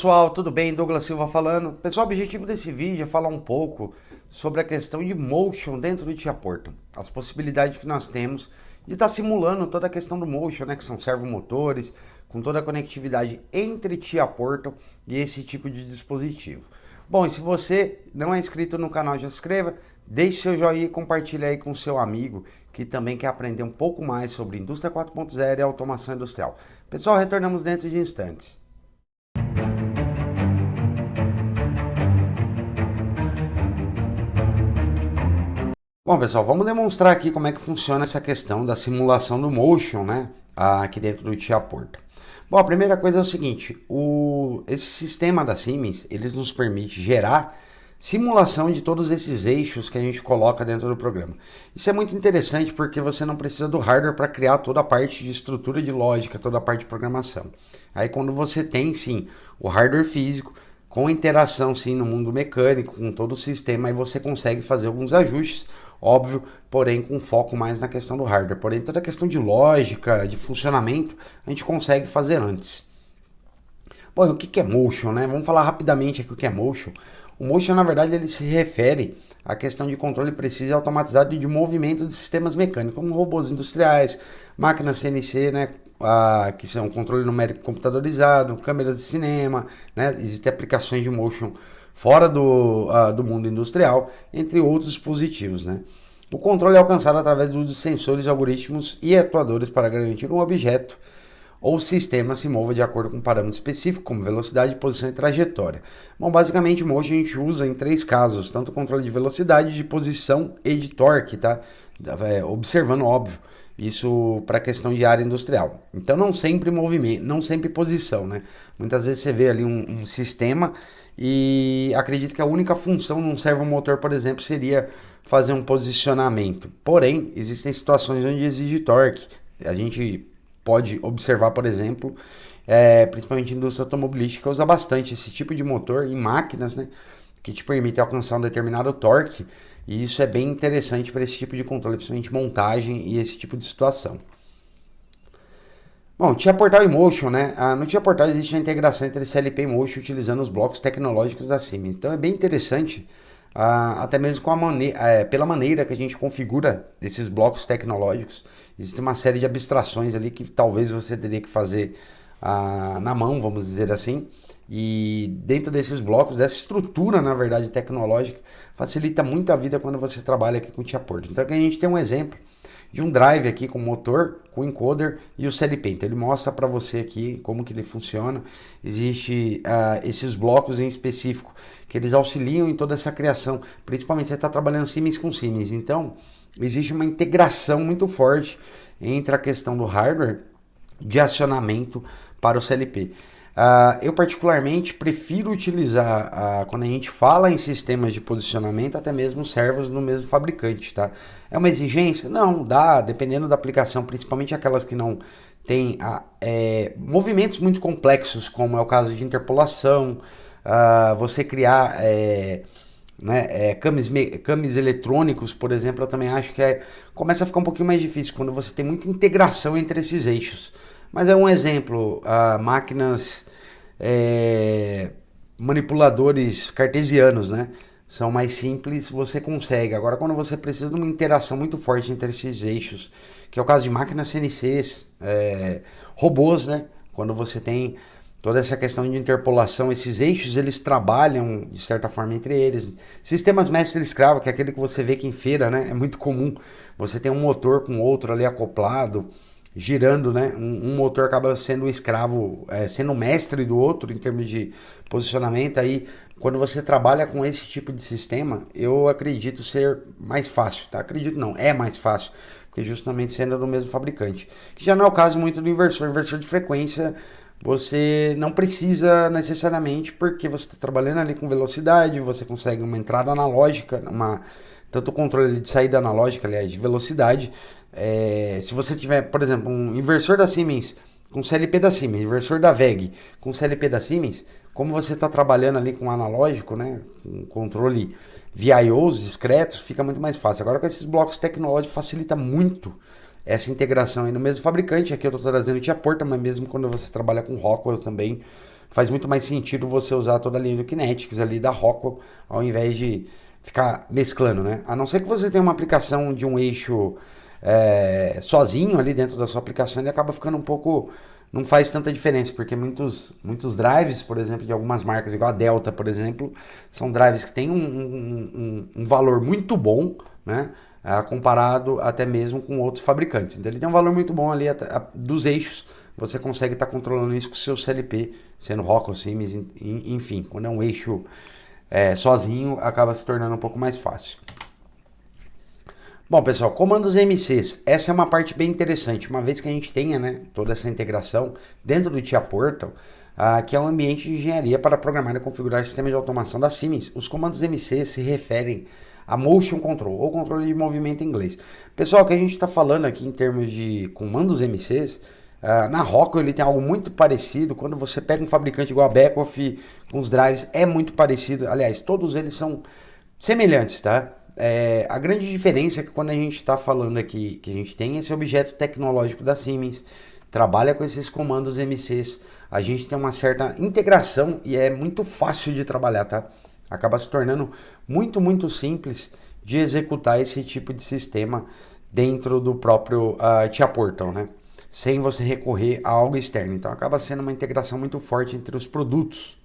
Pessoal, tudo bem? Douglas Silva falando. Pessoal, o objetivo desse vídeo é falar um pouco sobre a questão de motion dentro do TIA-Portal. As possibilidades que nós temos de estar simulando toda a questão do motion, né, que são servomotores, com toda a conectividade entre TIA-Portal e esse tipo de dispositivo. Bom, e se você não é inscrito no canal, já se inscreva, deixe seu joinha e compartilhe aí com seu amigo que também quer aprender um pouco mais sobre indústria 4.0 e automação industrial. Pessoal, retornamos dentro de instantes. Bom, pessoal, vamos demonstrar aqui como é que funciona essa questão da simulação do motion, né, aqui dentro do TIA-Portal. Bom, a primeira coisa é o seguinte, esse sistema da Siemens, eles nos permite gerar simulação de todos esses eixos que a gente coloca dentro do programa. Isso é muito interessante porque você não precisa do hardware para criar toda a parte de estrutura de lógica, toda a parte de programação. Aí quando você tem, sim, o hardware físico, com interação sim no mundo mecânico, com todo o sistema, aí você consegue fazer alguns ajustes, óbvio, porém com foco mais na questão do hardware. Porém, toda a questão de lógica, de funcionamento, a gente consegue fazer antes. Bom, e o que é motion, né? Vamos falar rapidamente aqui o que é motion. O motion, na verdade, ele se refere à questão de controle preciso e automatizado de movimento de sistemas mecânicos, como robôs industriais, máquinas CNC, né? Que são controle numérico computadorizado, câmeras de cinema, né? Existem aplicações de motion fora do mundo industrial, entre outros dispositivos, né? O controle é alcançado através do uso de sensores, algoritmos e atuadores para garantir um objeto ou sistema se mova de acordo com um parâmetro específico, como velocidade, posição e trajetória. Bom, basicamente, motion a gente usa em três casos, tanto o controle de velocidade, de posição e de torque, tá? Observando, óbvio, isso para a questão de área industrial. Então, não sempre movimento, não sempre posição, né? Muitas vezes você vê ali um sistema e acredito que a única função de um servomotor, por exemplo, seria fazer um posicionamento. Porém, existem situações onde exige torque. A gente pode observar, por exemplo, principalmente a indústria automobilística usa bastante esse tipo de motor em máquinas, né, que te permite alcançar um determinado torque, e isso é bem interessante para esse tipo de controle, principalmente montagem e esse tipo de situação. Bom, TIA-Portal e Motion, né? No TIA-Portal existe a integração entre CLP e Motion utilizando os blocos tecnológicos da Siemens. Então é bem interessante, até mesmo pela maneira que a gente configura esses blocos tecnológicos. Existe uma série de abstrações ali que talvez você teria que fazer na mão, vamos dizer assim. E dentro desses blocos, dessa estrutura, na verdade, tecnológica, facilita muito a vida quando você trabalha aqui com o TIA-Portal. Então aqui a gente tem um exemplo de um drive aqui com motor, com encoder e o CLP. Então ele mostra para você aqui como que ele funciona. Existe esses blocos em específico que eles auxiliam em toda essa criação, principalmente você está trabalhando Siemens com Siemens. Então existe uma integração muito forte entre a questão do hardware de acionamento para o CLP. Eu particularmente prefiro utilizar, quando a gente fala em sistemas de posicionamento, até mesmo servos no mesmo fabricante, tá? É uma exigência? Não, dá, dependendo da aplicação, principalmente aquelas que não têm movimentos muito complexos, como é o caso de interpolação, você criar câmbios eletrônicos, por exemplo, eu também acho que começa a ficar um pouquinho mais difícil quando você tem muita integração entre esses eixos. Mas é um exemplo, máquinas manipuladores cartesianos, né? São mais simples, você consegue. Agora, quando você precisa de uma interação muito forte entre esses eixos, que é o caso de máquinas CNCs, robôs, né? Quando você tem toda essa questão de interpolação, esses eixos, eles trabalham, de certa forma, entre eles. Sistemas mestre-escravo, que é aquele que você vê que em feira, né? É muito comum. Você tem um motor com outro ali acoplado, girando, né? Um motor acaba sendo o escravo, sendo o mestre do outro em termos de posicionamento. Aí, quando você trabalha com esse tipo de sistema, eu acredito ser mais fácil, tá? Acredito não, é mais fácil, porque justamente sendo do mesmo fabricante. Que já não é o caso muito do inversor. Inversor de frequência, você não precisa necessariamente, porque você está trabalhando ali com velocidade, você consegue uma entrada analógica, tanto o controle de saída analógica, aliás, de velocidade. Se você tiver, por exemplo, um inversor da Siemens com CLP da Siemens, inversor da WEG com CLP da Siemens, como você está trabalhando ali com analógico, né, com controle VIOs discretos, fica muito mais fácil. Agora com esses blocos tecnológicos facilita muito essa integração aí no mesmo fabricante. Aqui eu estou trazendo o TIA-Portal, mas mesmo quando você trabalha com Rockwell também faz muito mais sentido você usar toda a linha do Kinetics ali da Rockwell, ao invés de ficar mesclando, né? A não ser que você tenha uma aplicação de um eixo sozinho ali dentro da sua aplicação, ele acaba ficando um pouco... Não faz tanta diferença, porque muitos drives, por exemplo, de algumas marcas, igual a Delta, por exemplo, são drives que têm um valor muito bom, né? Comparado até mesmo com outros fabricantes. Então ele tem um valor muito bom ali dos eixos. Você consegue estar controlando isso com o seu CLP, sendo Rockwell, Siemens, enfim. Quando é um eixo sozinho, acaba se tornando um pouco mais fácil. Bom, pessoal, comandos MCs, essa é uma parte bem interessante, uma vez que a gente tenha, né, toda essa integração dentro do TIA Portal, que é um ambiente de engenharia para programar e configurar sistemas de automação da Siemens. Os comandos MCs se referem a Motion Control, ou controle de movimento em inglês. Pessoal, o que a gente está falando aqui em termos de comandos MCs, na Rockwell ele tem algo muito parecido. Quando você pega um fabricante igual a Beckhoff, com os drives, é muito parecido. Aliás, todos eles são semelhantes, tá? A grande diferença é que quando a gente está falando aqui que a gente tem esse objeto tecnológico da Siemens, trabalha com esses comandos MCs, a gente tem uma certa integração e é muito fácil de trabalhar, tá? Acaba se tornando muito simples de executar esse tipo de sistema dentro do próprio TIA Portal, né? Sem você recorrer a algo externo. Então acaba sendo uma integração muito forte entre os produtos.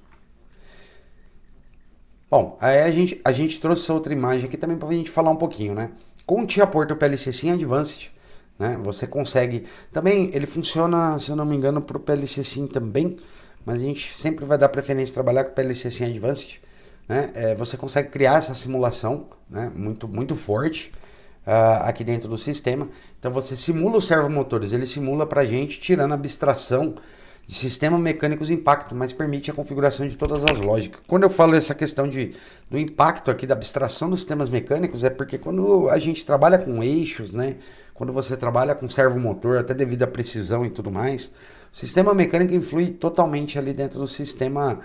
Bom, aí a gente trouxe essa outra imagem aqui também para a gente falar um pouquinho, né? Com o TIA Portal PLC Sim Advanced, né? Você consegue... Também ele funciona, se eu não me engano, para o PLC Sim também, mas a gente sempre vai dar preferência a trabalhar com o PLC Sim Advanced, né? Você consegue criar essa simulação, né? Muito forte aqui dentro do sistema. Então você simula os servomotores, ele simula para a gente, tirando a abstração de sistema mecânicos impacto, mas permite a configuração de todas as lógicas. Quando eu falo essa questão do impacto aqui, da abstração dos sistemas mecânicos, é porque quando a gente trabalha com eixos, né, quando você trabalha com servomotor, até devido à precisão e tudo mais, o sistema mecânico influi totalmente ali dentro do sistema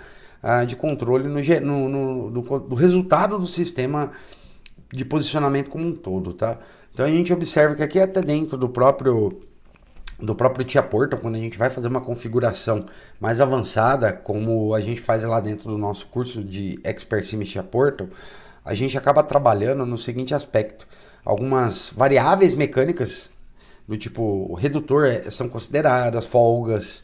de controle do resultado do sistema de posicionamento como um todo, tá? Então a gente observa que aqui até dentro do próprio TIA Portal, quando a gente vai fazer uma configuração mais avançada, como a gente faz lá dentro do nosso curso de Expert Siemens TIA Portal, a gente acaba trabalhando no seguinte aspecto: algumas variáveis mecânicas do tipo o redutor são consideradas, folgas,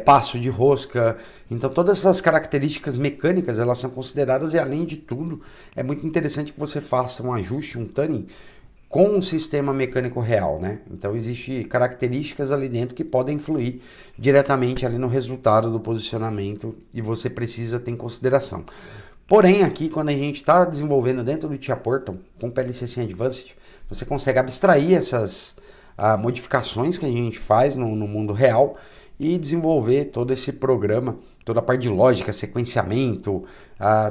passo de rosca. Então todas essas características mecânicas elas são consideradas, e além de tudo é muito interessante que você faça um ajuste, um tuning com um sistema mecânico real, né? Então existem características ali dentro que podem influir diretamente ali no resultado do posicionamento e você precisa ter em consideração. Porém, aqui quando a gente está desenvolvendo dentro do TIA Portal com PLC Sim Advanced, você consegue abstrair essas modificações que a gente faz no mundo real e desenvolver todo esse programa, toda a parte de lógica, sequenciamento,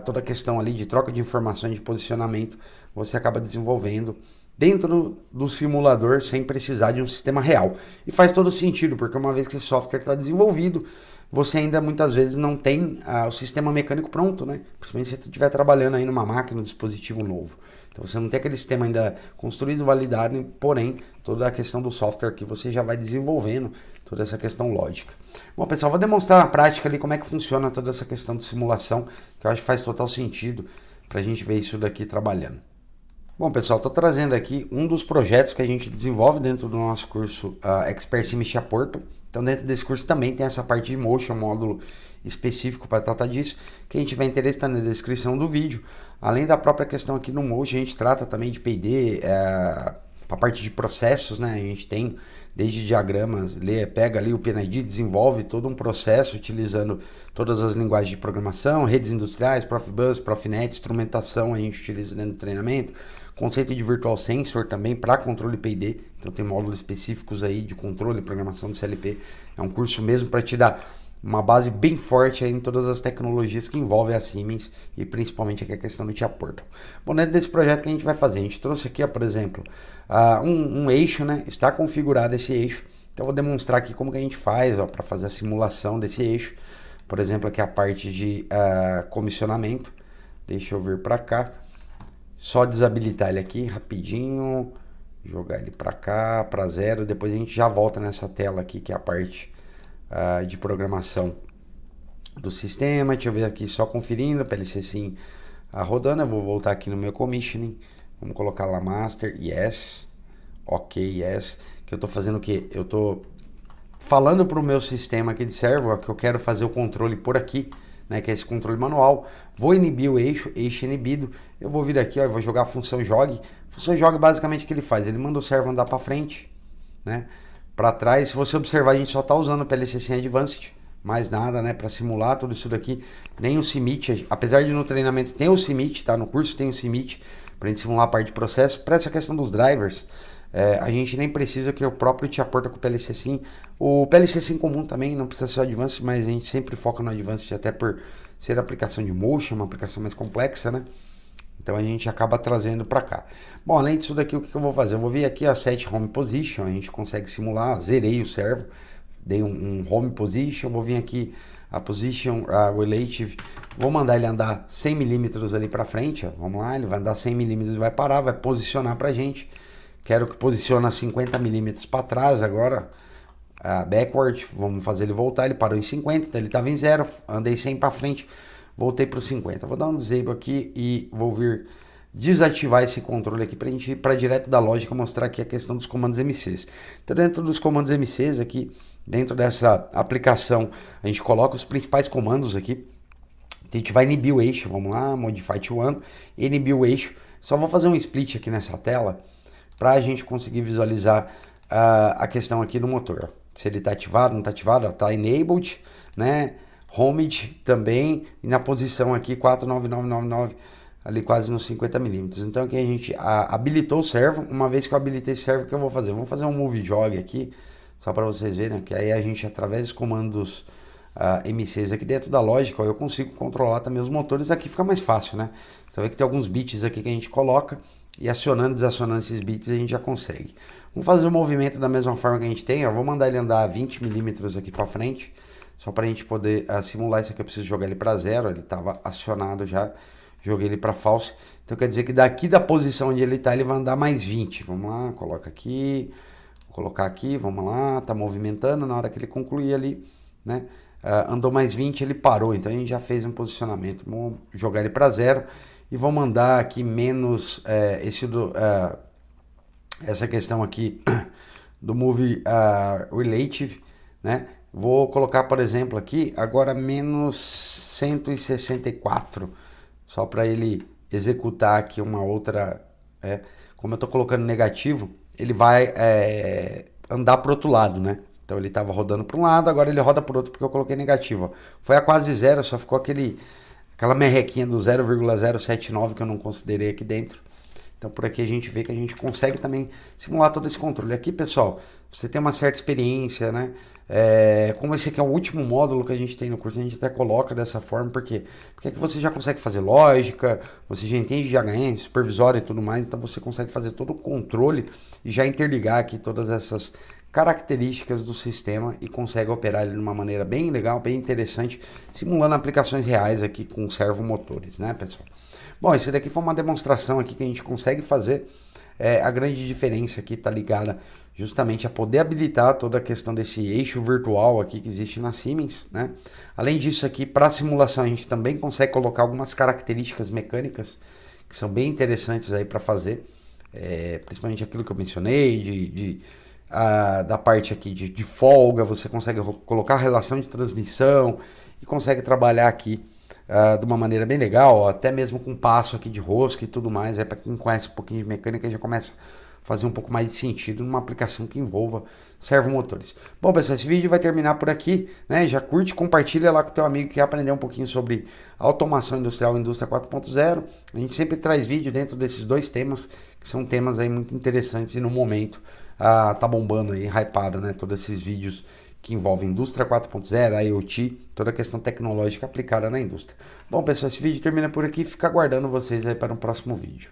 toda a questão ali de troca de informações de posicionamento, você acaba desenvolvendo dentro do simulador sem precisar de um sistema real. E faz todo sentido, porque uma vez que esse software está desenvolvido, você ainda muitas vezes não tem o sistema mecânico pronto, né? Principalmente se você estiver trabalhando aí numa máquina, um dispositivo novo. Então você não tem aquele sistema ainda construído, validado, porém toda a questão do software que você já vai desenvolvendo, toda essa questão lógica. Bom, pessoal, vou demonstrar na prática ali como é que funciona toda essa questão de simulação, que eu acho que faz total sentido para a gente ver isso daqui trabalhando. Bom, pessoal, estou trazendo aqui um dos projetos que a gente desenvolve dentro do nosso curso Expert Siemens TIA Portal. Então, dentro desse curso também tem essa parte de Motion, módulo específico para tratar disso. Quem tiver interesse está na descrição do vídeo. Além da própria questão aqui no Motion, a gente trata também de P&D, a parte de processos, né? A gente tem desde diagramas, pega ali o PNID, desenvolve todo um processo utilizando todas as linguagens de programação, redes industriais, Profibus, Profinet, instrumentação a gente utiliza dentro do treinamento, conceito de Virtual Sensor também para controle P&D, então tem módulos específicos aí de controle e programação do CLP, é um curso mesmo para te dar uma base bem forte aí em todas as tecnologias que envolvem a Siemens e principalmente aqui a questão do TIA Portal. Bom, dentro desse projeto que a gente vai fazer, a gente trouxe aqui, ó, por exemplo, um eixo, né? Está configurado esse eixo, então eu vou demonstrar aqui como que a gente faz para fazer a simulação desse eixo. Por exemplo, aqui a parte de comissionamento, deixa eu vir para cá, só desabilitar ele aqui rapidinho, jogar ele para cá, para 0, depois a gente já volta nessa tela aqui que é a parte de programação do sistema. Deixa eu ver aqui, só conferindo, PLC sim rodando. Eu vou voltar aqui no meu commissioning, vamos colocar lá master, yes, ok, yes, que eu tô fazendo o que? Eu tô falando para o meu sistema aqui de servo que eu quero fazer o controle por aqui, né, que é esse controle manual. Vou inibir o eixo inibido. Eu vou vir aqui, ó, eu vou jogar a função jogue. A função jogue basicamente o que ele faz? Ele manda o servo andar para frente, né, para trás. Se você observar, a gente só está usando o PLC sem Advanced, mais nada, né, para simular tudo isso daqui. Nem o CMIT, apesar de no treinamento tem o CMIT, tá? No curso tem o CMIT para a gente simular a parte de processo. Para essa questão dos drivers, a gente nem precisa, que o próprio te aporta com o PLC Sim. O PLC Sim comum também não precisa ser o Advanced, mas a gente sempre foca no Advanced, até por ser aplicação de motion, uma aplicação mais complexa, né? Então a gente acaba trazendo para cá. Bom, além disso daqui, o que eu vou fazer? Eu vou vir aqui a set home position, a gente consegue simular, zerei o servo, dei um home position, vou vir aqui a position relative, vou mandar ele andar 100 milímetros ali para frente, ó. Vamos lá, ele vai andar 100 milímetros e vai parar, vai posicionar para a gente. Quero que posicione 50 milímetros para trás agora, backward, vamos fazer ele voltar, ele parou em 50, então ele estava em 0, andei 100 para frente, voltei para os 50. Vou dar um disable aqui e vou vir desativar esse controle aqui para a gente ir para direto da lógica, mostrar aqui a questão dos comandos MCs. Então dentro dos comandos MCs aqui, dentro dessa aplicação, a gente coloca os principais comandos aqui. A gente vai inibir o eixo, vamos lá, modify to one, inibir o eixo. Só vou fazer um split aqui nessa tela, para a gente conseguir visualizar a questão aqui do motor. Se ele está ativado, não está ativado, está enabled, né? Homed também, e na posição aqui 49999, ali quase nos 50 milímetros. Então aqui a gente habilitou o servo. Uma vez que eu habilitei esse servo, o que eu vou fazer? Vamos fazer um move jog aqui, só para vocês verem, que aí a gente, através dos comandos MCs aqui dentro da lógica, ó, eu consigo controlar também os motores. Aqui fica mais fácil, né? Você vai ver que tem alguns bits aqui que a gente coloca, e acionando e desacionando esses bits a gente já consegue. Vamos fazer o movimento da mesma forma que a gente tem, ó. Vou mandar ele andar 20 milímetros aqui para frente, só para a gente poder simular isso aqui. Eu preciso jogar ele para 0, ele estava acionado já, joguei ele para false. Então quer dizer que daqui da posição onde ele está, ele vai andar mais 20. Vamos lá, coloca aqui, vou colocar aqui, vamos lá, tá movimentando. Na hora que ele concluir ali, né, andou mais 20, ele parou. Então a gente já fez um posicionamento. Vamos jogar ele para 0. E vou mandar aqui menos essa questão aqui do move relative, né? Vou colocar, por exemplo, aqui agora menos 164, só para ele executar aqui uma outra. Como eu estou colocando negativo, ele vai andar para o outro lado, né? Então ele estava rodando para um lado, agora ele roda para o outro porque eu coloquei negativo. Ó. Foi a quase 0, só ficou aquela merrequinha do 0,079 que eu não considerei aqui dentro. Então por aqui a gente vê que a gente consegue também simular todo esse controle. Aqui, pessoal, você tem uma certa experiência, né? Como esse aqui é o último módulo que a gente tem no curso, a gente até coloca dessa forma, porque aqui você já consegue fazer lógica, você já entende de HM, supervisório e tudo mais, então você consegue fazer todo o controle e já interligar aqui todas essas características do sistema e consegue operar ele de uma maneira bem legal, bem interessante, simulando aplicações reais aqui com servomotores, né, pessoal? Bom, esse daqui foi uma demonstração aqui que a gente consegue fazer. A grande diferença aqui está ligada justamente a poder habilitar toda a questão desse eixo virtual aqui que existe na Siemens, né? Além disso aqui, para simulação a gente também consegue colocar algumas características mecânicas que são bem interessantes aí para fazer, principalmente aquilo que eu mencionei da parte aqui de folga, você consegue colocar relação de transmissão e consegue trabalhar aqui de uma maneira bem legal, ó, até mesmo com passo aqui de rosca e tudo mais. Para quem conhece um pouquinho de mecânica, já começa a fazer um pouco mais de sentido numa aplicação que envolva servomotores. Bom, pessoal, esse vídeo vai terminar por aqui, né? Já curte, compartilha lá com o teu amigo que quer aprender um pouquinho sobre automação industrial e indústria 4.0. A gente sempre traz vídeo dentro desses dois temas, que são temas aí muito interessantes e no momento tá bombando aí, hypado, né? Todos esses vídeos que envolvem indústria 4.0, IoT, toda a questão tecnológica aplicada na indústria. Bom, pessoal, esse vídeo termina por aqui. Fica aguardando vocês aí para um próximo vídeo.